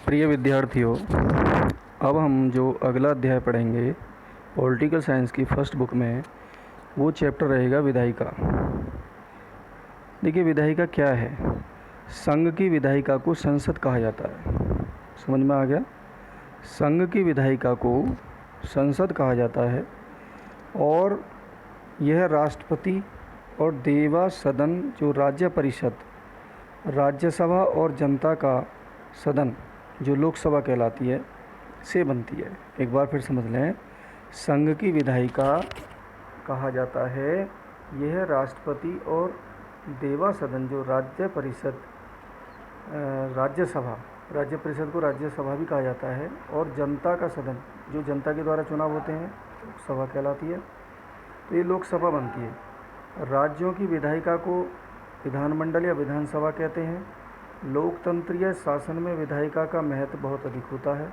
प्रिय विद्यार्थियों, अब हम जो अगला अध्याय पढ़ेंगे पॉलिटिकल साइंस की फर्स्ट बुक में, वो चैप्टर रहेगा विधायिका। देखिए, विधायिका क्या है। संघ की विधायिका को संसद कहा जाता है। समझ में आ गया? संघ की विधायिका को संसद कहा जाता है और यह राष्ट्रपति और देवा सदन, जो राज्य परिषद, राज्यसभा और जनता का सदन जो लोकसभा कहलाती है, से बनती है। एक बार फिर समझ लें, संघ की विधायिका कहा जाता है यह राष्ट्रपति और देवा सदन जो राज्य परिषद, राज्यसभा, राज्य परिषद को राज्यसभा भी कहा जाता है, और जनता का सदन जो जनता के द्वारा चुनाव होते हैं, लोकसभा कहलाती है। तो ये लोकसभा बनती है। राज्यों की विधायिका को विधानमंडल या विधानसभा कहते हैं। लोकतंत्रीय शासन में विधायिका का महत्व बहुत अधिक होता है।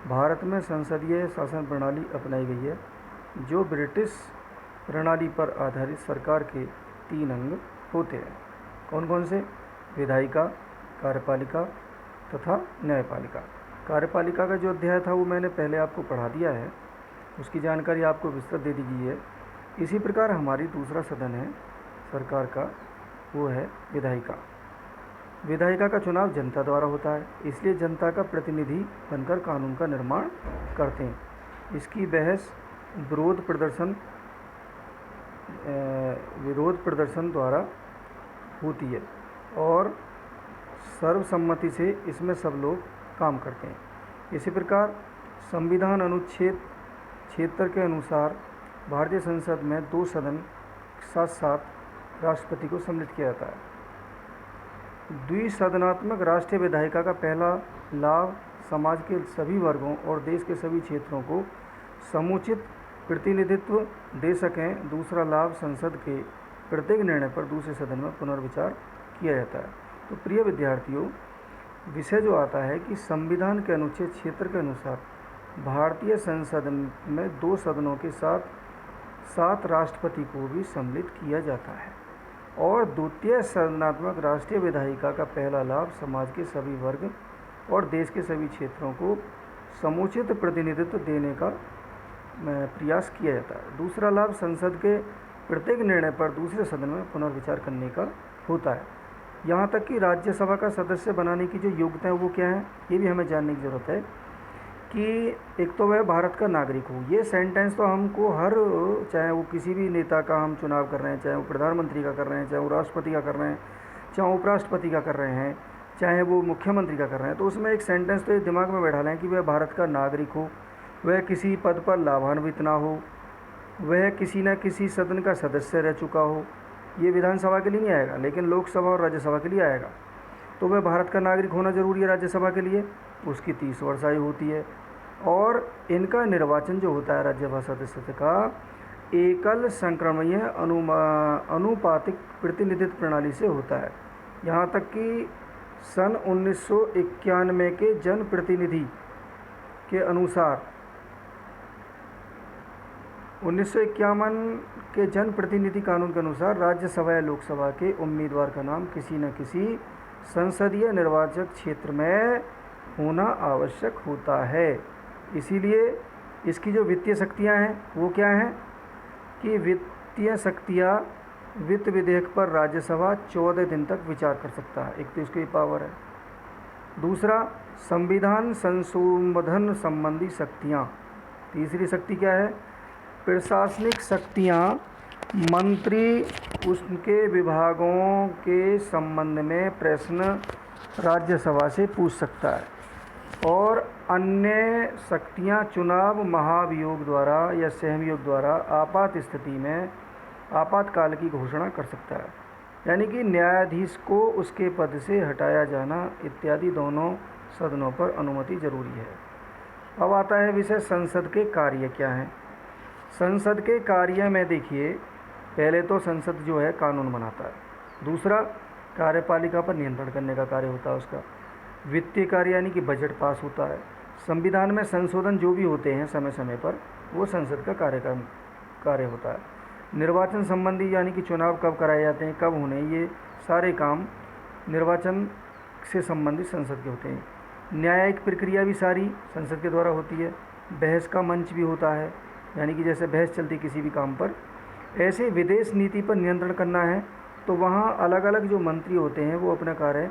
भारत में संसदीय शासन प्रणाली अपनाई गई है, जो ब्रिटिश प्रणाली पर आधारित सरकार के 3 अंग होते हैं। कौन कौन से? विधायिका, कार्यपालिका तथा न्यायपालिका। कार्यपालिका का जो अध्याय था वो मैंने पहले आपको पढ़ा दिया है, उसकी जानकारी आपको विस्तृत दे दी गई है। इसी प्रकार हमारी दूसरा सदन है सरकार का, वो है विधायिका। विधायिका का चुनाव जनता द्वारा होता है, इसलिए जनता का प्रतिनिधि बनकर कानून का निर्माण करते हैं। इसकी बहस विरोध प्रदर्शन द्वारा होती है और सर्वसम्मति से इसमें सब लोग काम करते हैं। इसी प्रकार संविधान अनुच्छेद 76 के अनुसार भारतीय संसद में 2 सदन साथ साथ राष्ट्रपति को सम्मिलित किया जाता है। द्विसदनात्मक राष्ट्रीय विधायिका का पहला लाभ समाज के सभी वर्गों और देश के सभी क्षेत्रों को समुचित प्रतिनिधित्व दे सकें। दूसरा लाभ संसद के प्रत्येक निर्णय पर दूसरे सदन में पुनर्विचार किया जाता है। तो प्रिय विद्यार्थियों, विषय जो आता है कि संविधान के अनुच्छेद 76 के अनुसार भारतीय संसद में 2 सदनों के साथ साथ राष्ट्रपति को भी सम्मिलित किया जाता है, और द्वितीय सदनात्मक राष्ट्रीय विधायिका का पहला लाभ समाज के सभी वर्ग और देश के सभी क्षेत्रों को समुचित प्रतिनिधित्व देने का प्रयास किया जाता है। दूसरा लाभ संसद के प्रत्येक निर्णय पर दूसरे सदन में पुनर्विचार करने का होता है। यहाँ तक कि राज्यसभा का सदस्य बनाने की जो योग्यता है वो क्या है, ये भी हमें जानने की ज़रूरत है कि एक तो वह भारत का नागरिक हो। ये सेंटेंस तो हमको चाहे वो किसी भी नेता का हम चुनाव कर रहे हैं, चाहे वो प्रधानमंत्री का कर रहे हैं, चाहे वो राष्ट्रपति का कर रहे हैं, चाहे उपराष्ट्रपति का कर रहे हैं, चाहे वो मुख्यमंत्री का कर रहे हैं, तो उसमें एक सेंटेंस तो ये दिमाग में बैठा लें कि वह भारत का नागरिक हो, वह किसी पद पर लाभान्वित ना हो, वह किसी न किसी सदन का सदस्य रह चुका हो। ये विधानसभा के लिए नहीं आएगा, लेकिन लोकसभा और राज्यसभा के लिए आएगा। तो वह भारत का नागरिक होना जरूरी है राज्यसभा के लिए, उसकी 30 वर्ष आयु होती है, और इनका निर्वाचन जो होता है राज्यसभा सदस्य का एकल संक्रमणीय अनुपातिक प्रतिनिधित्व प्रणाली से होता है। यहाँ तक कि सन 1991 के जनप्रतिनिधि के अनुसार 1951 के जनप्रतिनिधि कानून के अनुसार राज्यसभा या लोकसभा के उम्मीदवार का नाम किसी न किसी संसदीय निर्वाचक क्षेत्र में होना आवश्यक होता है। इसीलिए इसकी जो वित्तीय शक्तियाँ हैं वो क्या हैं कि वित्तीय शक्तियाँ वित्त विधेयक पर राज्यसभा 14 दिन तक विचार कर सकता है। एक तो इसकी पावर है। दूसरा, संविधान संशोधन संबंधी शक्तियाँ। तीसरी शक्ति क्या है? प्रशासनिक शक्तियाँ। मंत्री उसके विभागों के संबंध में प्रश्न राज्यसभा से पूछ सकता है, और अन्य शक्तियाँ चुनाव महाभियोग द्वारा या सहमयोग द्वारा आपात स्थिति में आपातकाल की घोषणा कर सकता है, यानी कि न्यायाधीश को उसके पद से हटाया जाना इत्यादि दोनों सदनों पर अनुमति जरूरी है। अब आता है विषय संसद के कार्य क्या हैं। संसद के कार्य में देखिए, पहले तो संसद जो है कानून बनाता है। दूसरा, कार्यपालिका पर नियंत्रण करने का कार्य होता है उसका। वित्तीय कार्य यानी कि बजट पास होता है। संविधान में संशोधन जो भी होते हैं समय समय पर, वो संसद का कार्य होता है। निर्वाचन संबंधी यानी कि चुनाव कब कराए जाते हैं, कब होने, ये सारे काम निर्वाचन से संबंधित संसद के होते हैं। न्यायिक प्रक्रिया भी सारी संसद के द्वारा होती है। बहस का मंच भी होता है, यानी कि जैसे बहस चलती किसी भी काम पर। ऐसे विदेश नीति पर नियंत्रण करना है तो वहाँ अलग अलग जो मंत्री होते हैं वो अपना कार्य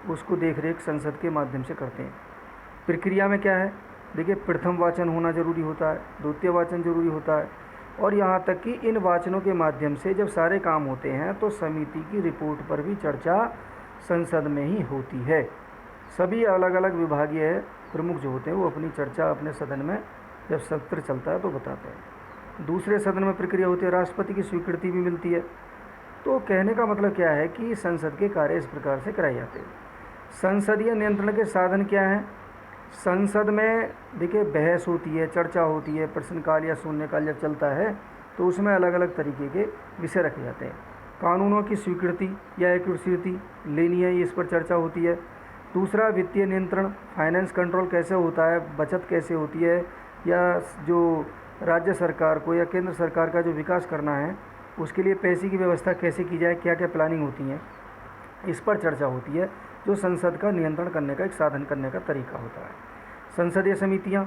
उसको देख रेख संसद के माध्यम से करते हैं। प्रक्रिया में क्या है, देखिए, प्रथम वाचन होना जरूरी होता है, द्वितीय वाचन जरूरी होता है, और यहाँ तक कि इन वाचनों के माध्यम से जब सारे काम होते हैं तो समिति की रिपोर्ट पर भी चर्चा संसद में ही होती है। सभी अलग अलग विभागीय प्रमुख जो होते हैं वो अपनी चर्चा अपने सदन में जब सत्र चलता है तो बताते हैं। दूसरे सदन में प्रक्रिया होती है, राष्ट्रपति की स्वीकृति भी मिलती है। तो कहने का मतलब क्या है कि संसद के कार्य इस प्रकार से कराए जाते हैं। संसदीय नियंत्रण के साधन क्या हैं? संसद में देखिए बहस होती है, चर्चा होती है, प्रश्नकाल या शून्यकाल जब चलता है तो उसमें अलग अलग तरीके के विषय रखे जाते हैं। कानूनों की स्वीकृति या स्वीकृति लेनी है, इस पर चर्चा होती है। दूसरा, वित्तीय नियंत्रण, फाइनेंस कंट्रोल कैसे होता है, बचत कैसे होती है, या जो राज्य सरकार को या केंद्र सरकार का जो विकास करना है उसके लिए पैसे की व्यवस्था कैसे की जाए, क्या क्या प्लानिंग होती है, इस पर चर्चा होती है, जो संसद का नियंत्रण करने का एक साधन करने का तरीका होता है। संसदीय समितियां,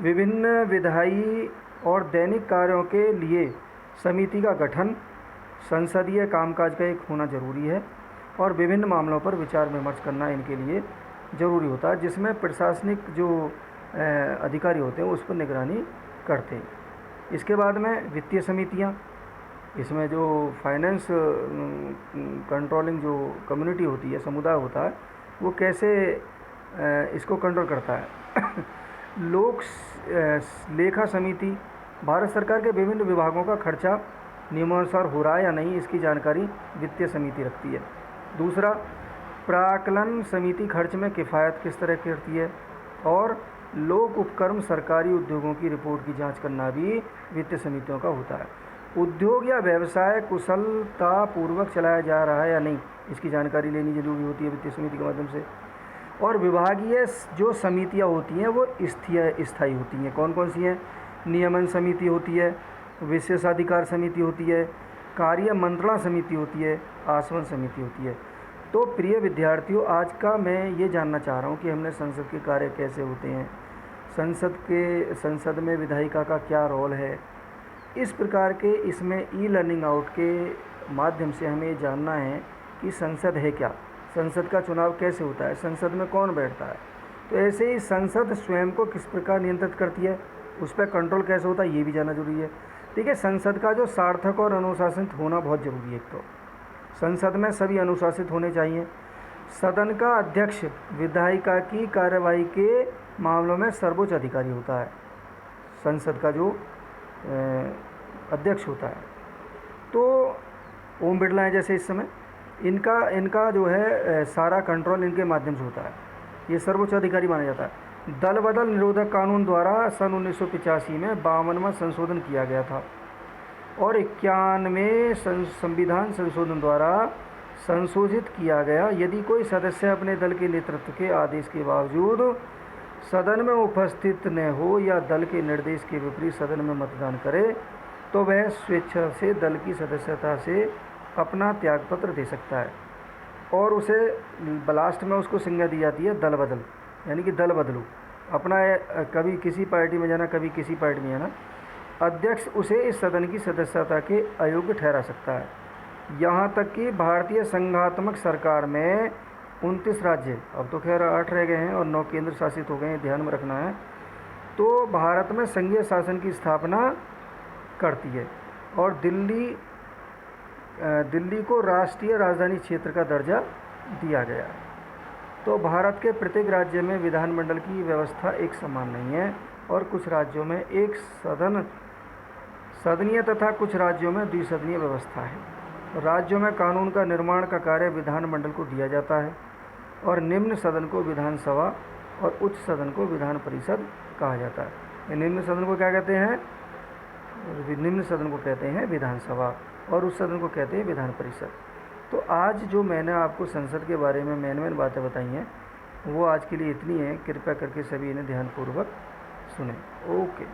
विभिन्न विधायी और दैनिक कार्यों के लिए समिति का गठन संसदीय कामकाज का एक होना जरूरी है, और विभिन्न मामलों पर विचार विमर्श करना इनके लिए ज़रूरी होता है, जिसमें प्रशासनिक जो अधिकारी होते हैं उस पर निगरानी करते हैं। इसके बाद में वित्तीय समितियां, इसमें जो फाइनेंस कंट्रोलिंग जो कम्युनिटी होती है, समुदाय होता है, वो कैसे इसको कंट्रोल करता है। लोक लेखा समिति, भारत सरकार के विभिन्न विभागों का खर्चा नियमानुसार हो रहा है या नहीं, इसकी जानकारी वित्तीय समिति रखती है। दूसरा, प्राक्कलन समिति खर्च में किफ़ायत किस तरह करती है, और लोक उपक्रम सरकारी उद्योगों की रिपोर्ट की जांच करना भी वित्तीय समितियों का होता है। उद्योग या व्यवसाय कुशलतापूर्वक चलाया जा रहा है या नहीं, इसकी जानकारी लेनी जरूरी होती है वित्तीय समिति के माध्यम से। और विभागीय जो समितियां होती हैं वो स्थायी होती हैं। कौन कौन सी हैं? नियमन समिति होती है, विशेषाधिकार समिति होती है, कार्य मंत्रणा समिति होती है, आसवन समिति होती है। तो प्रिय विद्यार्थियों, आज का मैं ये जानना चाह रहा हूँ कि हमने संसद के कार्य कैसे होते हैं, संसद में विधायिका का क्या रोल है। इस प्रकार के इसमें ई लर्निंग आउट के माध्यम से हमें जानना है कि संसद है क्या, संसद का चुनाव कैसे होता है, संसद में कौन बैठता है। तो ऐसे ही संसद स्वयं को किस प्रकार नियंत्रित करती है, उस पर कंट्रोल कैसे होता है, ये भी जानना जरूरी है। ठीक है, संसद का जो सार्थक और अनुशासित होना बहुत ज़रूरी है। एक तो संसद में सभी अनुशासित होने चाहिए। सदन का अध्यक्ष विधायिका की कार्यवाही के मामलों में सर्वोच्च अधिकारी होता है, संसद का जो अध्यक्ष होता है। तो ओम बिरला है जैसे इस समय, इनका जो है सारा कंट्रोल इनके माध्यम से होता है, ये सर्वोच्च अधिकारी माना जाता है। दल बदल निरोधक कानून द्वारा सन 1985 में 52वां संशोधन किया गया था, और 91वें संविधान संशोधन द्वारा संशोधित किया गया। यदि कोई सदस्य अपने दल के नेतृत्व के आदेश के बावजूद सदन में उपस्थित न हो या दल के निर्देश के विपरीत सदन में मतदान करे तो वह स्वेच्छा से दल की सदस्यता से अपना त्यागपत्र दे सकता है, और उसे लास्ट में उसको संज्ञा दी जाती है दल बदल, यानी कि दल बदलू, अपना कभी किसी पार्टी में जाना, कभी किसी पार्टी में जाना। अध्यक्ष उसे इस सदन की सदस्यता के अयोग्य ठहरा सकता है। यहाँ तक कि भारतीय संघात्मक सरकार में 29 राज्य, अब तो खैर 8 रह गए हैं और 9 केंद्र शासित हो गए हैं, ध्यान में रखना है। तो भारत में संघीय शासन की स्थापना करती है, और दिल्ली को राष्ट्रीय राजधानी क्षेत्र का दर्जा दिया गया है। तो भारत के प्रत्येक राज्य में विधानमंडल की व्यवस्था एक समान नहीं है, और कुछ राज्यों में एक सदनीय तथा कुछ राज्यों में द्विसदनीय व्यवस्था है। राज्यों में कानून का निर्माण का कार्य विधानमंडल को दिया जाता है, और निम्न सदन को विधानसभा और उच्च सदन को विधान परिषद कहा जाता है। निम्न सदन को क्या कहते हैं? निम्न सदन को कहते हैं विधानसभा, और उच्च सदन को कहते हैं विधान परिषद। तो आज जो मैंने आपको संसद के बारे में मेन बातें बताई हैं वो आज के लिए इतनी है। कृपया करके सभी इन्हें ध्यानपूर्वक सुने। ओके।